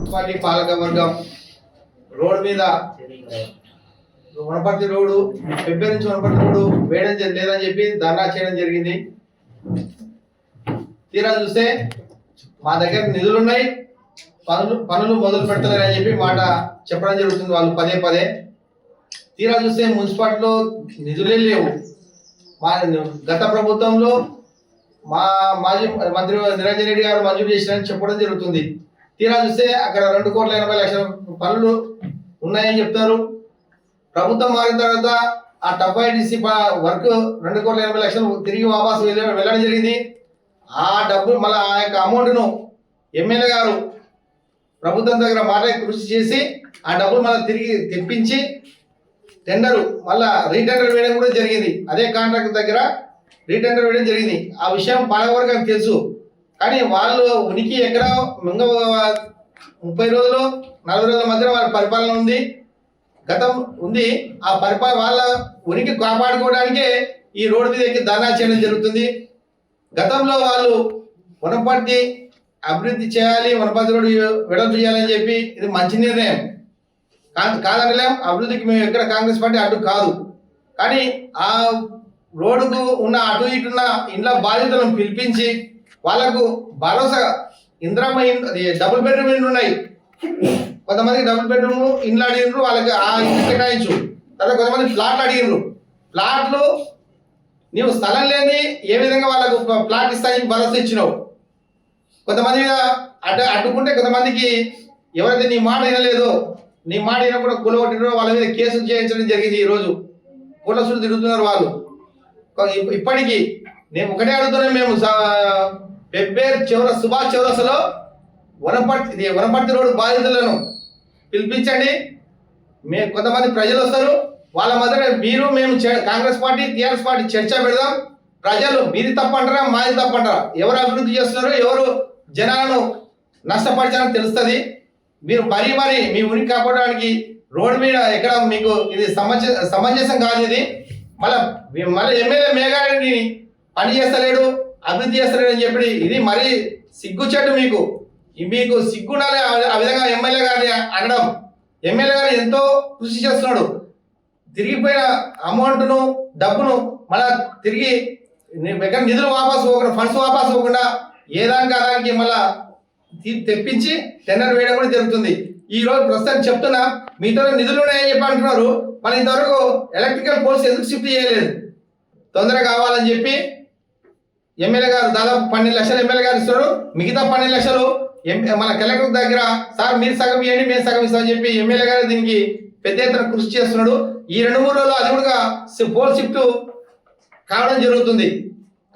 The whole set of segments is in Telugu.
మున్సిపాలిటీ పాలక వర్గం రోడ్ మీద వనపర్తి రోడ్డు ఫిబ్రవరి నుంచి వనపర్తి రోడ్డు వేయడం లేదని చెప్పి ధర్నా చేయడం జరిగింది. తీరా చూస్తే మా దగ్గర నిధులు ఉన్నాయి, పనులు మొదలు పెడతలేరని చెప్పి మాట చెప్పడం జరుగుతుంది వాళ్ళు పదే పదే. తీరా చూస్తే మున్సిపాలిటీలో నిధులే లేవు. మా గత ప్రభుత్వంలో మా మాజీ మంత్రి నిరంజన్ రెడ్డి గారు మంజూరు చేసినారని చెప్పడం జరుగుతుంది. తీరా చూస్తే అక్కడ 2,80,00,000 పనులు ఉన్నాయని చెప్తారు. ప్రభుత్వం మారిన తర్వాత ఆ టఫ్ఐడిసి వర్క్ 2,80,00,000 తిరిగి వాపసు వెళ్ళడం జరిగింది. ఆ డబ్బు మళ్ళీ ఆ యొక్క అమౌంట్ను ఎమ్మెల్యే గారు ప్రభుత్వం దగ్గర మాట కృషి చేసి ఆ డబ్బులు మళ్ళీ తిరిగి తెప్పించి టెండరు మళ్ళా రీటెండర్ వేయడం కూడా జరిగింది. అదే కాంట్రాక్ట్ దగ్గర రీటెండర్ వేయడం జరిగింది. ఆ విషయం పాలకవర్గానికి తెలుసు. కానీ వాళ్ళు ఉనికి ఎక్కడ 30 రోజులు 40 రోజుల మధ్య వాళ్ళ పరిపాలన ఉంది, గతం ఉంది. ఆ వాళ్ళ ఉనికి కాపాడుకోవడానికే ఈ రోడ్డు మీద ఎక్కి ధర్నా చేయడం జరుగుతుంది. గతంలో వాళ్ళు వనపర్తి అభివృద్ధి చేయాలి, వనపర్తి రోడ్డు వెడల్పు చేయాలని చెప్పి ఇది మంచి నిర్ణయం కాదనలేం. అభివృద్ధికి మేము ఎక్కడ కాంగ్రెస్ పార్టీ అడ్డు కాదు. కానీ ఆ రోడ్డుకు ఉన్న అటు ఇటున్న ఇండ్ల బాధితులను పిలిపించి వాళ్ళకు భరోసా ఇందిరమ్మ డబుల్ బెడ్రూమ్ ఇండ్లు ఉన్నాయి. కొంతమందికి డబుల్ బెడ్రూమ్ ఇండ్లు అడిగినారు, వాళ్ళకి ఆ ఇంటి కేటాయించు. తర్వాత కొంతమంది ఫ్లాట్లు అడిగినారు. ఫ్లాట్లు నీవు స్థలం లేని ఏ విధంగా వాళ్ళకు ఫ్లాట్ ఇస్తాయని భరోసా ఇచ్చినావు. కొంతమంది మీద అడ్డుకుంటే కొంతమందికి ఎవరైతే నీ మాట వినలేదో, నీ మాట వినకుండా కూలగొట్టినారో వాళ్ళ మీద కేసులు చేయించడం జరిగింది. ఈరోజు కోట్ల చుట్టూ తిరుగుతున్నారు వాళ్ళు. ఇప్పటికీ నేను ఒకటే అడుగుతున్నాను, మేము సుభాష్ చౌరస్లో వనపర్తి రోడ్డు బాధితులను పిలిపించండి. కొంతమంది ప్రజలు వస్తారు, వాళ్ళ మధ్య మేము కాంగ్రెస్ పార్టీ టీఆర్ఎస్ పార్టీ చర్చ పెడదాం. ప్రజలు మీది తప్పంటారా మాది తప్పంటారా, ఎవరు అభివృద్ధి చేస్తున్నారు, ఎవరు జనాలను నష్టపరిచారని తెలుస్తుంది. మీరు మరీ మీ ఉనికి కాపాడడానికి రోడ్డు మీద ఎక్కడ మీకు ఇది సమంజసం కాదు. ఇది మళ్ళీ ఎమ్మెల్యే మేఘారెడ్డి పని చేస్తలేడు, అభివృద్ధి చేస్తలేడు అని చెప్పి ఇది మరీ సిగ్గుచెట్టు. మీకు సిగ్గుండాలి ఆ విధంగా ఎమ్మెల్యే గారిని అనడం. ఎమ్మెల్యే గారు ఎంతో కృషి చేస్తున్నాడు. తిరిగిపోయిన అమౌంట్ను డబ్బును మళ్ళా తిరిగి ఎక్కడ నిధులు వాపసు పోకుండా, ఫండ్స్ వాపసు పోకుండా ఏదానికి మళ్ళా తెప్పించి టెండర్ వేయడం కూడా జరుగుతుంది. ఈ రోజు ప్రస్తుతం చెప్తున్నా మీతో నిధులు ఉన్నాయని చెప్పి అంటున్నారు. మన ఇంతవరకు ఎలక్ట్రికల్ పోల్స్ ఎందుకు షిఫ్ట్ చేయలేదు? తొందరగా కావాలని చెప్పి ఎమ్మెల్యే గారు దాదాపు 12 లక్షలు ఎమ్మెల్యే గారు ఇస్తున్నారు. మిగతా 12 లక్షలు మన కలెక్టర్ దగ్గర సార్ మీరు సగం ఇవ్వండి మేము సగం ఇస్తామని చెప్పి ఎమ్మెల్యే గారు దీనికి పెద్ద ఎత్తున కృషి చేస్తున్నాడు. ఈ 2-3 రోజులు అది కూడా పోల్ షిఫ్ట్ కావడం జరుగుతుంది.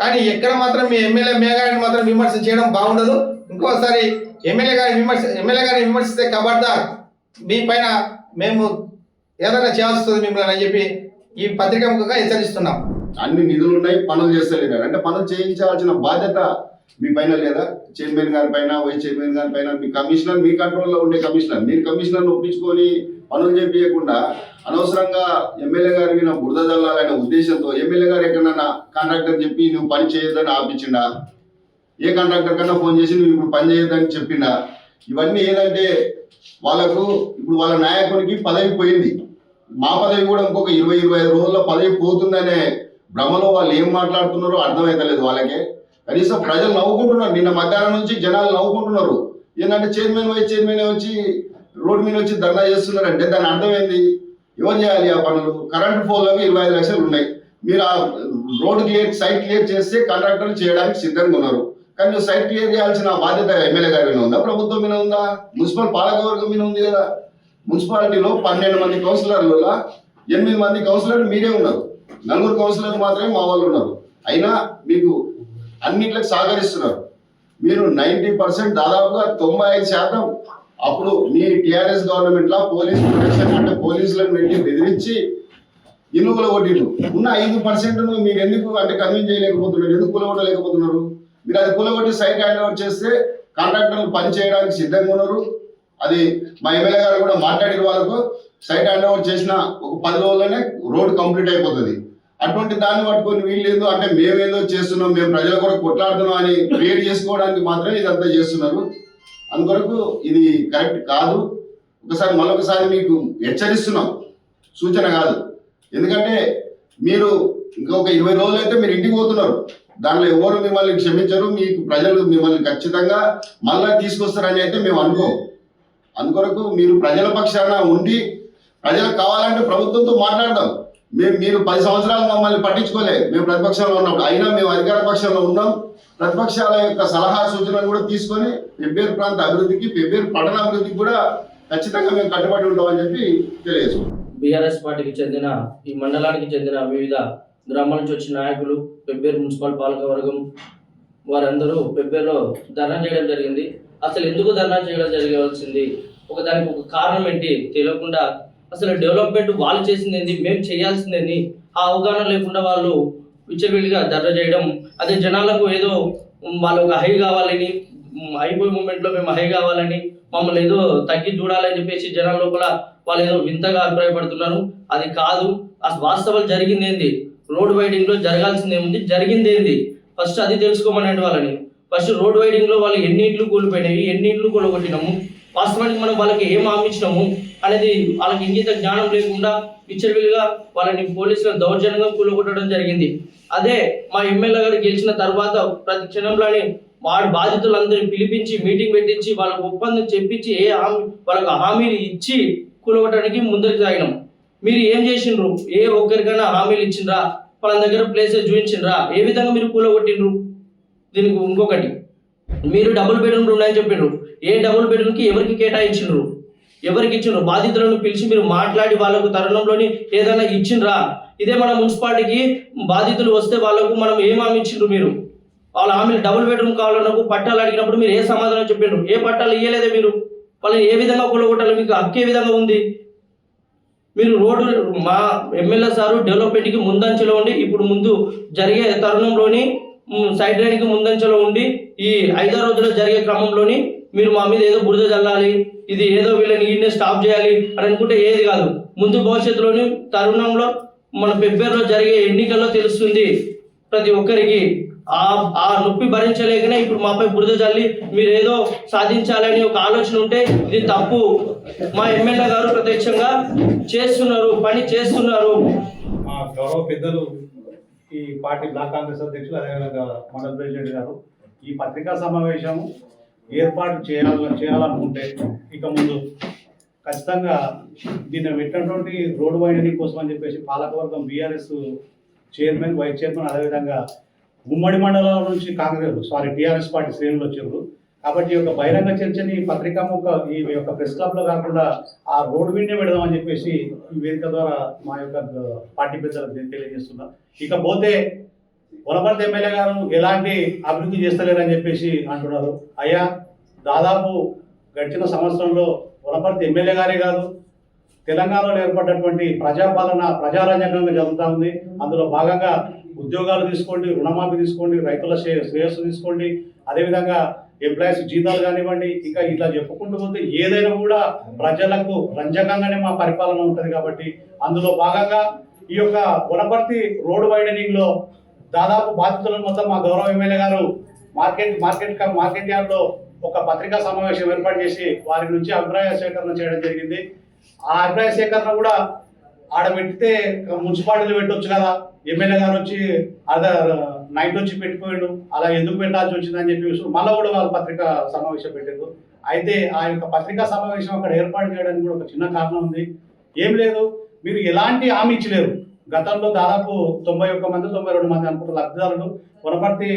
కానీ ఎక్కడ మాత్రం మీ ఎమ్మెల్యే మేఘాన్ని మాత్రం విమర్శ చేయడం బాగుండదు. ఇంకోసారి ఎమ్మెల్యే గారిని విమర్శిస్తే ఖబర్దార్ మీ పైన మేము ఏదైనా చేస్తుంది మిమ్మల్ని అని చెప్పి ఈ పత్రిక ముఖంగా హెచ్చరిస్తున్నాం. అన్ని నిధులు ఉన్నాయి, పనులు చేస్తలేరు అంటే పనులు చేయించాల్సిన బాధ్యత మీ పైన లేదా? చైర్మన్ గారి పైన, వైస్ చైర్మన్ గారి పైన, మీ కమిషనర్, మీ కంట్రోల్లో ఉండే కమిషనర్, మీరు కమిషనర్ను ఒప్పించుకొని పనులు చేపించకుండా అనవసరంగా ఎమ్మెల్యే గారి మీద బురద జల్లాలనే ఉద్దేశంతో ఎమ్మెల్యే గారు ఎక్కడన్నా కాంట్రాక్టర్ చెప్పి నువ్వు పని చేయొద్దని ఆపించిండా? ఏ కాంట్రాక్టర్ కన్నా ఫోన్ చేసి నువ్వు ఇప్పుడు పని చేయొద్దని చెప్పిండా? ఇవన్నీ ఏంటంటే వాళ్ళకు ఇప్పుడు వాళ్ళ నాయకునికి పదవి పోయింది, మా పదవి కూడా ఇంకొక 20-25 రోజుల్లో పదవి పోతుందనే భ్రమలో వాళ్ళు ఏం మాట్లాడుతున్నారో అర్థమైతలేదు వాళ్ళకే. కనీసం ప్రజలు నవ్వుకుంటున్నారు. నిన్న మధ్యాహ్నం నుంచి జనాలు నవ్వుకుంటున్నారు. ఏంటంటే చైర్మన్ వైస్ చైర్మన్ వచ్చి రోడ్డు మీద వచ్చి ధర్నా చేస్తున్నారంటే దాని అర్థం ఏంది? ఎవరు చేయాలి ఆ పనులు? కరెంటు పోల్లోకి 25 లక్షలు ఉన్నాయి. మీరు ఆ రోడ్ సైట్ క్లియర్ చేస్తే కాంట్రాక్టర్లు చేయడానికి సిద్ధంగా ఉన్నారు. కానీ నువ్వు సైట్ క్లియర్ చేయాల్సిన బాధ్యత ఎమ్మెల్యే గారి మీద ఉందా, ప్రభుత్వం మీద ఉందా, మున్సిపల్ పాలకవర్గం మీద ఉంది కదా? మున్సిపాలిటీలో 12 మంది కౌన్సిలర్లలో 8 మంది కౌన్సిలర్లు మీరే ఉన్నారు, 4 కౌన్సిలర్లు మాత్రమే మా వాళ్ళు ఉన్నారు. అయినా మీకు అన్నిట్లకు సహకరిస్తున్నారు. మీరు 90% దాదాపుగా 95% అప్పుడు మీ టీఆర్ఎస్ గవర్నమెంట్లో పోలీస్ ప్రొటెక్షన్ అంటే పోలీసులను పెట్టి బెదిరించి ఇల్లు కూలగొట్టిండ్రు. ఉన్న 5% మీరు ఎందుకు అంటే కన్విన్స్ చేయలేకపోతున్నారు? ఎందుకు కూలగొట్టలేకపోతున్నారు? మీరు అది కూలగొట్టి సైట్ హ్యాండ్ ఓవర్ చేస్తే కాంట్రాక్టర్లు పని చేయడానికి సిద్ధంగా ఉన్నారు. అది మా ఎమ్మెల్యే గారు కూడా మాట్లాడిన వాళ్ళకు సైట్ హ్యాండ్ ఓవర్ చేసిన ఒక 10 రోజుల్లోనే రోడ్ కంప్లీట్ అయిపోతుంది. అటువంటి దాన్ని పట్టుకొని వీళ్ళేందో అంటే మేమేందో చేస్తున్నాం, మేము ప్రజలు కూడా కొట్లాడుతున్నాం అని క్రియేట్ చేసుకోవడానికి మాత్రమే ఇదంతా చేస్తున్నారు. అందుకొరకు ఇది కరెక్ట్ కాదు. మరొకసారి మీకు హెచ్చరిస్తున్నాం, సూచన కాదు. ఎందుకంటే మీరు ఇంకొక 20 రోజులు అయితే మీరు ఇంటికి పోతున్నారు. దాంట్లో ఎవరు మిమ్మల్ని క్షమించరు. మీకు ప్రజలు మిమ్మల్ని ఖచ్చితంగా మళ్ళా తీసుకొస్తారని అయితే మేము అనుకోం. అందుకొరకు మీరు ప్రజల పక్షాన ఉండి ప్రజలకు కావాలంటే ప్రభుత్వంతో మాట్లాడదాం. మీరు 10 సంవత్సరాలు మమ్మల్ని పట్టించుకోలే, మేము ప్రతిపక్షంలో ఉన్నప్పుడు. అయినా మేము అధికార పక్షంలో ఉన్నాం. ప్రతిపక్షాల యొక్క సలహా సూచనలు కూడా తీసుకొని పెబ్బేరు ప్రాంత అభివృద్ధికి, పెబ్బేరు పట్టణ అభివృద్ధికి కూడా ఖచ్చితంగా మేము కట్టుబడి ఉంటామని చెప్పి తెలియజేస్తున్నాం. బీఆర్ఎస్ పార్టీకి చెందిన ఈ మండలానికి చెందిన వివిధ గ్రామాల నుంచి వచ్చిన నాయకులు, పెబ్బేరు మున్సిపల్ పాలకవర్గం వారందరూ పెబ్బేరులో ధర్నా చేయడం జరిగింది. అసలు ఎందుకు ధర్నా చేయడం జరగవలసింది, దానికి ఒక కారణం ఏంటి తెలియకుండా అసలు డెవలప్మెంట్ వాళ్ళు చేసింది ఏంది, మేము చేయాల్సింది ఏంది, ఆ అవగాహన లేకుండా వాళ్ళు విచ్చలవిడిగా ధర్నా చేయడం. అదే జనాలకు ఏదో వాళ్ళు ఒక హై కావాలని, అయిపోయే మూమెంట్లో మేము హై కావాలని, మమ్మల్ని ఏదో తగ్గి చూడాలని చెప్పేసి జనాల లోపల వాళ్ళు ఏదో వింతగా అభిప్రాయపడుతున్నారు. అది కాదు. అసలు వాస్తవాలు జరిగింది ఏంది, రోడ్ వైడింగ్ లో జరగాల్సింది ఏముంది, జరిగింది ఏంది ఫస్ట్ అది తెలుసుకోమనండి వాళ్ళని. ఫస్ట్ రోడ్ వైడింగ్ లో వాళ్ళు ఎన్ని ఇండ్లు కూలిపోయినాయి, ఎన్ని ఇండ్లు కూలగొట్టినాము, వాస్తవానికి మనం వాళ్ళకి ఏం హామీచ్చినాము అనేది వాళ్ళకి ఇంగిత జ్ఞానం లేకుండా విచ్చలవిడిగా వాళ్ళని పోలీసులు దౌర్జన్యంగా కూలగొట్టడం జరిగింది. అదే మా ఎమ్మెల్యే గారు గెలిచిన తర్వాత ప్రతి క్షణంలోని వాడి బాధితులందరినీ పిలిపించి మీటింగ్ పెట్టించి వాళ్ళకు ఒప్పందం చెప్పించి వాళ్ళకు హామీలు ఇచ్చి కూలగొట్టడానికి ముందుకు సాగినాం. మీరు ఏం చేసిండ్రు, ఏ ఒక్కరికైనా హామీలు ఇచ్చిండ్రా, వాళ్ళ దగ్గర ప్లేసెస్ చూపించిండ్రా, ఏ విధంగా మీరు కూలగొట్టిండ్రు? దీనికి ఇంకొకటి, మీరు డబుల్ బెడ్రూమ్ ఉన్నాయని చెప్పిండ్రు, ఏ డబుల్ బెడ్రూమ్కి ఎవరికి కేటాయించిండ్రు, ఎవరికి ఇచ్చిండ్రు? బాధితులను పిలిచి మీరు మాట్లాడి వాళ్ళకు తరుణంలోని ఏదైనా ఇచ్చిండ్రా? ఇదే మన మున్సిపాలిటీకి బాధితులు వస్తే వాళ్ళకు మనం ఏం హామీ ఇచ్చిండ్రు? మీరు వాళ్ళ హామీలు డబుల్ బెడ్రూమ్ కావాలన్నప్పుడు పట్టాలు అడిగినప్పుడు మీరు ఏ సమాధానం చెప్పిండ్రు? ఏ పట్టాలు ఇవ్వలేదే మీరు? వాళ్ళని ఏ విధంగా కూలగొట్టాలి? మీకు హక్కు ఏ విధంగా ఉంది? మీరు రోడ్డు మా ఎమ్మెల్యే సారు డెవలప్మెంట్కి ముందంచెలో ఉండి ఇప్పుడు ముందు జరిగే తరుణంలోని సైడ్ రైడ్కి ముందంచెలో ఉండి ఈ 5 రోజుల్లో జరిగే క్రమంలోని మీరు మా మీద ఏదో బురద చల్లాలి, ఇది ఏదో వీళ్ళని ఈయనే స్టాప్ చేయాలి అని అనుకుంటే ఏది కాదు. ముందు భవిష్యత్తులోని తరుణంలో మన పెబ్బేరులో జరిగే ఎన్నికల్లో తెలుస్తుంది ప్రతి ఒక్కరికి. ఆ నొప్పి భరించలేకనే ఇప్పుడు మాపై బురద చల్లి మీరు ఏదో సాధించాలని ఒక ఆలోచన ఉంటే ఇది తప్పు. మా ఎమ్మెల్యే గారు ప్రత్యక్షంగా చేస్తున్నారు, పని చేస్తున్నారు. మా గౌరవ పెద్దలు ఈ పార్టీ బ్లాక్ కాంగ్రెస్ అధ్యక్షులు, అదేవిధంగా మండల ప్రెసిడెంట్ గారు ఈ పత్రికా సమావేశం ఏర్పాటు చేయాలనుకుంటే ఇక ముందు ఖచ్చితంగా దీన్ని పెట్టినటువంటి రోడ్డు వైడనింగ్ కోసం అని చెప్పేసి పాలకవర్గం బీఆర్ఎస్ చైర్మన్, వైస్ చైర్మన్, అదేవిధంగా ఉమ్మడి మండలం నుంచి టీఆర్ఎస్ పార్టీ శ్రేణులు వచ్చారు. కాబట్టి ఈ యొక్క బహిరంగ చర్చని ఈ యొక్క ప్రెస్ క్లబ్లో కాకుండా ఆ రోడ్డు విన్నే పెడదామని చెప్పేసి ఈ వేదిక ద్వారా మా యొక్క పార్టీ పెద్దలకు తెలియజేస్తున్నాం. ఇకపోతే వనపర్తి ఎమ్మెల్యే గారు ఎలాంటి అభివృద్ధి చేస్తలేరని చెప్పేసి అంటున్నారు. అయ్యా, దాదాపు గడిచిన సంవత్సరంలో వనపర్తి ఎమ్మెల్యే గారే కాదు, తెలంగాణలో ఏర్పడ్డటువంటి ప్రజాపాలన ప్రజారంజకంగా జరుగుతూ ఉంది. అందులో భాగంగా ఉద్యోగాలు తీసుకోండి, రుణమాఫీ తీసుకోండి, రైతుల శ్రేయస్సు తీసుకోండి, అదేవిధంగా ఎంప్లాయీస్ జీతాలు కానివ్వండి, ఇంకా ఇట్లా చెప్పుకుంటూ పోతే ఏదైనా కూడా ప్రజలకు రంజకంగానే మా పరిపాలన ఉంటుంది. కాబట్టి అందులో భాగంగా ఈ యొక్క వనపర్తి రోడ్ వైడనింగ్ లో దాదాపు బాధితులను మొత్తం మా గౌరవ ఎమ్మెల్యే గారు మార్కెట్ యార్డ్ లో ఒక పత్రికా సమావేశం ఏర్పాటు చేసి వారి నుంచి అభిప్రాయ సేకరణ చేయడం జరిగింది. ఆ అభిప్రాయ సేకరణ కూడా ఆడబెట్టితే మున్సిపాలిటీలు పెట్టవచ్చు కదా, ఎమ్మెల్యే గారు వచ్చి నైట్ వచ్చి పెట్టుకోండు, అలా ఎందుకు పెట్టాల్సి వచ్చిందని చెప్పి మళ్ళీ కూడా వాళ్ళు పత్రికా సమావేశం పెట్టారు. అయితే ఆ యొక్క పత్రికా సమావేశం అక్కడ ఏర్పాటు చేయడానికి కూడా ఒక చిన్న కారణం ఉంది. ఏం లేదు, మీరు ఎలాంటి హామీ ఇచ్చలేరు. గతంలో దాదాపు 91 మంది 92 మంది అనుకుంటున్న లబ్ధిదారులు వనపర్తి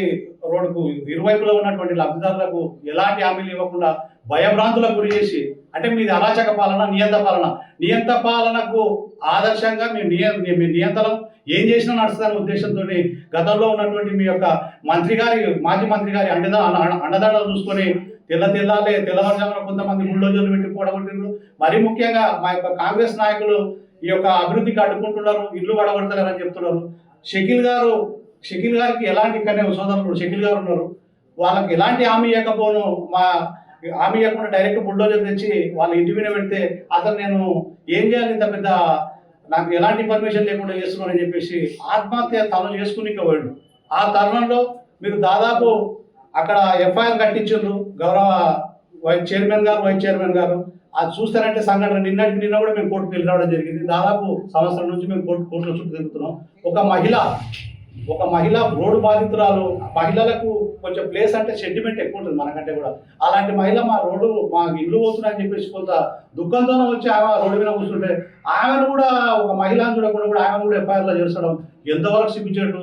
రోడ్డుకు ఇరువైపులో ఉన్నటువంటి లబ్ధిదారులకు ఎలాంటి హామీలు ఇవ్వకుండా భయభ్రాంతులకు గురి చేసి, అంటే మీది అరాచక పాలన, నియంత పాలనకు ఆదర్శంగా మీ నియంత్రణ ఏం చేసినా నడుస్తుందనే ఉద్దేశంతో గతంలో ఉన్నటువంటి మీ యొక్క మాజీ మంత్రి గారి అండదండలు చూసుకొని తెల్లవారుజామున కొంతమంది బుల్డోజర్లు పెట్టి పోడగొట్టిండ్రు. మరీ ముఖ్యంగా మా యొక్క కాంగ్రెస్ నాయకులు ఈ యొక్క అభివృద్ధికి అడ్డుకుంటున్నారు, ఇల్లు పడగొడతారని చెప్తున్నారు. షకీల్ గారికి ఎలాంటి, ఇక్కడనే సోదరులు షకీల్ గారు ఉన్నారు, వాళ్ళకి ఎలాంటి హామీ ఇవ్వకపోను, హామీ ఇవ్వకుండా డైరెక్ట్ బుల్డోజర్ తెచ్చి వాళ్ళ ఇంటి మీద పెడితే అసలు నేను ఏం చేయాలి, ఇంత పెద్ద నాకు ఎలాంటి పర్మిషన్ లేకుండా చేస్తున్నానని చెప్పేసి ఆత్మహత్య తను చేసుకుని పోయాడు. ఆ తరుణంలో మీరు దాదాపు అక్కడ ఎఫ్ఐఆర్ కట్టించారు గౌరవ వైస్ చైర్మన్ గారు అది చూస్తారంటే సంఘటన నిన్న కూడా మేము కోర్టుకు వెళ్ళి రావడం జరిగింది. దాదాపు సంవత్సరం నుంచి మేము కోర్టుల చుట్టూ తిరుగుతున్నాం. ఒక మహిళ రోడ్డు బాధితురాలు, మహిళలకు కొంచెం ప్లేస్ అంటే సెంటిమెంట్ ఎక్కువ ఉంటుంది మనకంటే కూడా. అలాంటి మహిళ మా ఇల్లు పోతున్నాయని చెప్పేసి కొంత దుఃఖంతోనే వచ్చి ఆమె రోడ్డు మీద కూర్చుంటే ఆమెను కూడా ఒక మహిళను చూడకుండా కూడా ఆమెను కూడా ఎఫ్ఐఆర్లో చేర్చడం ఎంతవరకు సిగ్గుచేటు.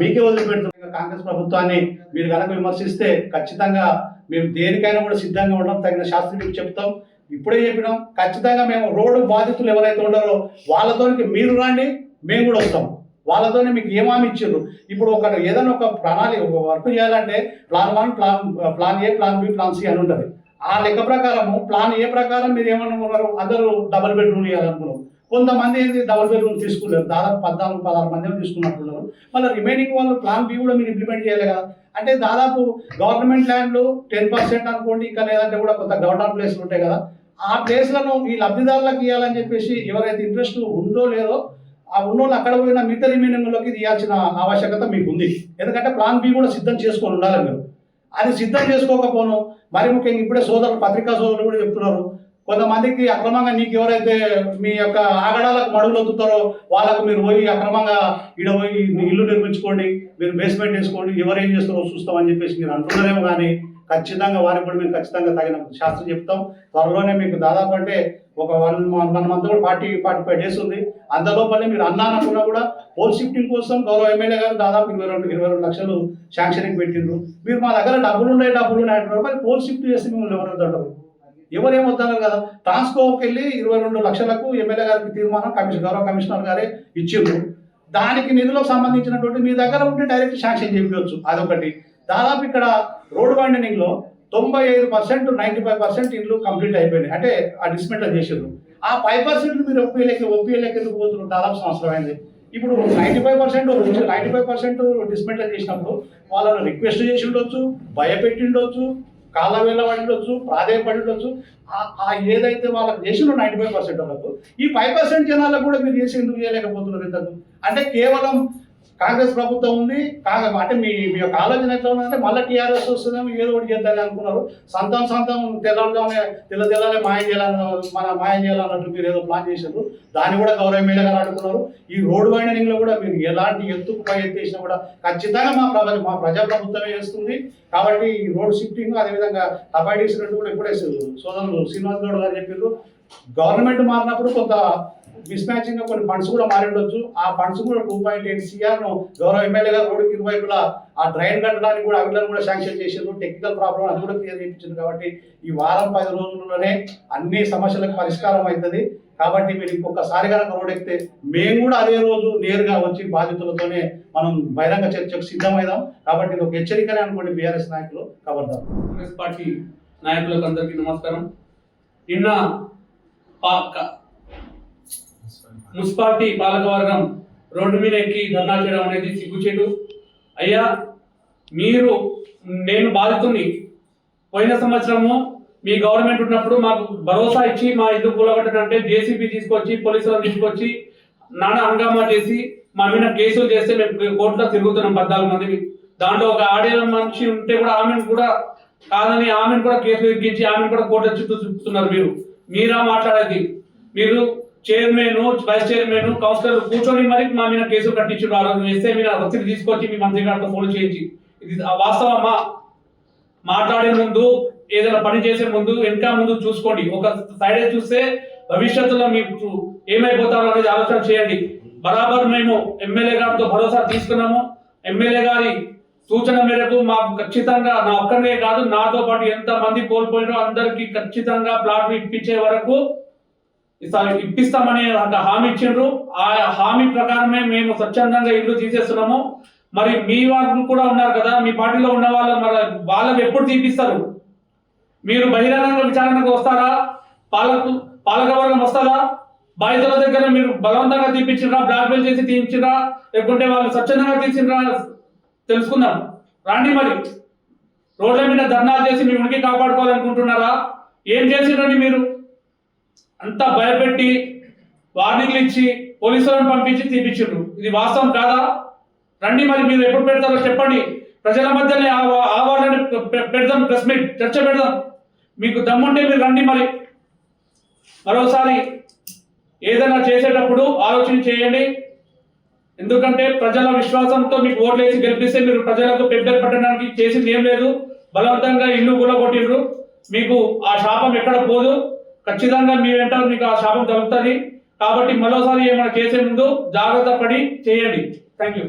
మీకే వదిలిపెడుతున్న కాంగ్రెస్ ప్రభుత్వాన్ని మీరు కనుక విమర్శిస్తే ఖచ్చితంగా మేము దేనికైనా కూడా సిద్ధంగా ఉండడం, తగిన శాస్త్రీయులకు చెప్తాం. ఇప్పుడే చెప్పినాం, ఖచ్చితంగా మేము రోడ్డు బాధితులు ఎవరైతే ఉన్నారో వాళ్ళతో మీరు రండి, మేము కూడా వస్తాం. వాళ్ళతోనే మీకు ఏమామి ఇచ్చారు. ఇప్పుడు ఏదైనా ఒక ప్రణాళిక వర్క్ చేయాలంటే plan 1, plan A, plan B, plan C అని ఉంటుంది. ఆ లెక్క ప్రకారము ప్లాన్ ఏ ప్రకారం మీరు ఏమనుకున్నారు, అందరూ డబుల్ బెడ్రూమ్ ఇవ్వాలనుకున్నారు. కొంతమంది ఏంటి డబుల్ బెడ్రూమ్ తీసుకున్నారు, దాదాపు 14-16 మంది తీసుకున్నట్టున్నారు. మళ్ళీ రిమైనింగ్ వాళ్ళు ప్లాన్ బి కూడా మీరు ఇంప్లిమెంట్ చేయాలి కదా. అంటే దాదాపు గవర్నమెంట్ ల్యాండ్లు 10% అనుకోండి, ఇంకా లేదంటే కూడా కొంత గవర్నమెంట్ ప్లేస్లు ఉంటాయి కదా, ఆ ప్లేస్లను ఈ లబ్ధిదారులకు ఇవ్వాలని చెప్పేసి ఎవరైతే ఇంట్రెస్ట్ ఉందో లేదో ఆ ఉన్నోళ్ళు అక్కడ పోయిన మిగతా రిమైనింగ్లోకి ఇవ్వాల్సిన ఆవశ్యకత మీకు ఉంది. ఎందుకంటే ప్లాన్ బి కూడా సిద్ధం చేసుకొని ఉండాలి మీరు. అది సిద్ధం చేసుకోకపోను మరి ముఖ్యంగా ఇప్పుడే పత్రికా సోదరులు కూడా చెప్తున్నారు, కొంతమందికి అక్రమంగా నీకు ఎవరైతే మీ యొక్క ఆగడాలకు మడుగులు వత్తుతారో వాళ్ళకు మీరు పోయి అక్రమంగా ఈడ పోయి ఇల్లు నిర్మించుకోండి, మీరు బేస్మెంట్ వేసుకోండి, ఎవరేం చేస్తారో చూస్తామని చెప్పేసి మీరు అంటున్నారేమో. కానీ ఖచ్చితంగా వారికి కూడా మేము ఖచ్చితంగా తగిన శాస్త్రం చెప్తాం. త్వరలోనే మీకు దాదాపు అంటే ఒక 1 month కూడా 40-45 days ఉంది. అందులోపలే మీరు అన్నానకున్నా కూడా పోల్ షిఫ్టింగ్ కోసం గౌరవ ఎమ్మెల్యే గారు దాదాపు 22 లక్షలు శాంక్షనింగ్ పెట్టిండ్రు. మీరు మా దగ్గర డబ్బులు ఉన్నాయి అంటున్నారు, మరి పోల్ షిఫ్ట్ చేసి మిమ్మల్ని ఎవరు వద్దంటారు, ఎవరేమొద్దన్నారు కదా. ట్రాన్స్కోకి వెళ్ళి 22 లక్షలకు ఎమ్మెల్యే గారికి తీర్మానం గౌరవ కమిషనర్ గారే ఇచ్చిండ్రు. దానికి నిధులకు సంబంధించినటువంటి మీ దగ్గర ఉంటే డైరెక్ట్ శాంక్షన్ చేయవచ్చు. అదొకటి. దాదాపు ఇక్కడ రోడ్ వైండనింగ్లో 95%, 95% ఇల్లు కంప్లీట్ అయిపోయినాయి, అంటే ఆ డిస్మెంటల్ చేసారు. ఆ 5% మీరు ఒప్పియలేక ఎందుకు పోతున్నారు, దాదాపు సంవత్సరం అయింది. ఇప్పుడు 95% డిస్మెంటల్ చేసినప్పుడు వాళ్ళని రిక్వెస్ట్ చేసి ఉండొచ్చు, భయపెట్టి ఉండొచ్చు, కాళ్ళ వేళ్ళ పడి ఉండొచ్చు, ప్రాధాన్యపడి ఉండొచ్చు. ఏదైతే వాళ్ళకి చేసిండ్రో 95% వాళ్ళకు, ఈ 5% జనాలకు కూడా మీరు చేసి ఎందుకు చేయలేకపోతున్నారు ఇంతకు? అంటే కేవలం కాంగ్రెస్ ప్రభుత్వం ఉంది, అంటే మీ యొక్క ఆలోచన ఎట్లా ఉందంటే మళ్ళీ టీఆర్ఎస్ వస్తుందేమో ఏదో ఒకటి చేద్దామని అనుకున్నారు. సొంతం తెల్లలే మాయం చేయాలన్నట్టు మీరు ఏదో ప్లాన్ చేశారు. దాన్ని కూడా గౌరవ ఎమ్మెల్యే గారు అడుగుతున్నారు. ఈ రోడ్ వైండనింగ్లో కూడా మీరు ఎలాంటి ఎత్తుకు పై ఎత్తేసినా కూడా ఖచ్చితంగా మా ప్రజాప్రభుత్వమే చేస్తుంది. కాబట్టి ఈ రోడ్ షిఫ్టింగ్ అదేవిధంగా అపాయింట్ కూడా ఇప్పుడే సోదరులు శ్రీనివాస్ గౌడ్ గారు చెప్పారు, గవర్నమెంట్ మారినప్పుడు కొంత మిస్ మ్యాచింగ్ గా కొన్ని ఫండ్స్ కూడా మారి ఉండొచ్చు. ఆ ఫండ్స్ కూడా 2.8 CR గౌరవ ఎమ్మెల్యే గారు రోడ్డుకి ఇరువైపులా ఆ డ్రైన్ కట్టడానికి కూడా అవిలను కూడా శాంక్షన్ చేసారు. టెక్నికల్ ప్రాబ్లం అది కూడా క్లియర్ చేయించారు. కాబట్టి ఈ వారం 10 రోజుల్లోనే అన్ని సమస్యలకు పరిష్కారం అవుతుంది. కాబట్టి మీరు ఇంకొకసారి కనుక రోడ్ ఎక్కితే మేము కూడా అదే రోజు నేరుగా వచ్చి బాధితులతోనే మనం బహిరంగ చర్చకు సిద్ధమైదాం. కాబట్టి ఇది ఒక హెచ్చరికనే అనుకోండి బీఆర్ఎస్ నాయకులు. ఖబర్దార్. కాంగ్రెస్ పార్టీ నాయకులకు అందరికీ నమస్కారం. నిన్న మున్సిపాలిటీ పాలకవర్గం రోడ్డు మీద ఎక్కి ధర్నా చేయడం అనేది సిగ్గుచేటు. అయ్యా నేను బాధితుని పోయిన సంవత్సరము మీ గవర్నమెంట్ ఉన్నప్పుడు మాకు భరోసా ఇచ్చి మా ఇల్లు కూలగొట్టడంటే జేసీబీ తీసుకొచ్చి పోలీసులను తీసుకొచ్చి నానా హంగామా చేసి మా మీద కేసులు చేస్తే మేము కోర్టులో తిరుగుతున్నాం 14 మందిని. దాంట్లో ఒక ఆడియో మనిషి ఉంటే కూడా ఆమెను కూడా కాదని ఆమెను కూడా కేసులు ఎక్కించి ఆమెను కూడా కోర్టుల చుట్టూ చూపుతున్నారు. మీరా మాట్లాడేది? మీరు చైర్మన్, వైస్ చైర్మన్, కౌన్సిలర్ కూర్చొని మరి మా మీద కేసులు కట్టించారు. ఆ రోజు వేస్తే మీరు రసీదు తీసుకొచ్చి మీ మంత్రి గారితో ఫోన్ చేయించి, ఇది వాస్తవమా? మాట్లాడే ముందు ఏదైనా పని చేసే ముందు వెనక ముందు చూసుకోండి. ఒక సైడే చూస్తే భవిష్యత్తులో మీకు ఏమైపోతారో అనేది ఆలోచన చేయండి. బరాబర్ మేము ఎమ్మెల్యే గారితో భరోసా తీసుకున్నాము. ఎమ్మెల్యే గారి సూచన మేరకు మాకు ఖచ్చితంగా నా ఒక్కనే కాదు నాతో పాటు ఎంత మంది కోల్పోయినో అందరికీ ఖచ్చితంగా ప్లాట్లు ఇప్పించే వరకు ఇప్పిస్తామని హామీ ఇచ్చిండ్రు. ఆ హామీ ప్రకారమే మేము స్వచ్ఛందంగా ఇల్లు తీసేస్తున్నాము. మరి మీ వాళ్ళు కూడా ఉన్నారు కదా, మీ పార్టీలో ఉన్న వాళ్ళని ఎప్పుడు తీపిస్తారు? మీరు బహిరంగ విచారణకు వస్తారా? పాలకవర్గం వస్తారా? బాధితుల దగ్గర మీరు బలవంతంగా తీపించినరా, బ్లాక్మెయిల్ చేసి తీయించినరా, లేకుంటే వాళ్ళు స్వచ్ఛందంగా తీసినరా తెలుసుకుందాం. రండి. మరి రోడ్ల మీద ధర్నాలు చేసి మీ ఉనికి కాపాడుకోవాలనుకుంటున్నారా? ఏం చేసిండ్రండి మీరు? అంతా భయపెట్టి వార్నింగ్లు ఇచ్చి పోలీసులను పంపించి తీపించారు. ఇది వాస్తవం కాదా? రండి. మరి మీరు ఎప్పుడు పెడతారో చెప్పండి. ప్రజల మధ్యనే ఆవాలని పెడదాం, ప్రెస్ మీట్ చర్చ పెడదాం. మీకు దమ్ముంటే మీరు రండి. మరోసారి ఏదైనా చేసేటప్పుడు ఆలోచన చేయండి. ఎందుకంటే ప్రజల విశ్వాసంతో మీకు ఓట్లేసి గెలిపిస్తే మీరు ప్రజలకు పెద్దలు పట్టడానికి చేసింది ఏం లేదు. బలవంతంగా ఇల్లు కూలగొట్టిండ్రు. మీకు ఆ శాపం ఎక్కడ పోదు. ఖచ్చితంగా మీ వెంట మీకు ఆ శాపం తగులుతుంది. కాబట్టి మరోసారి ఏమైనా చేసే ముందు జాగ్రత్త పడి చేయండి. Thank you.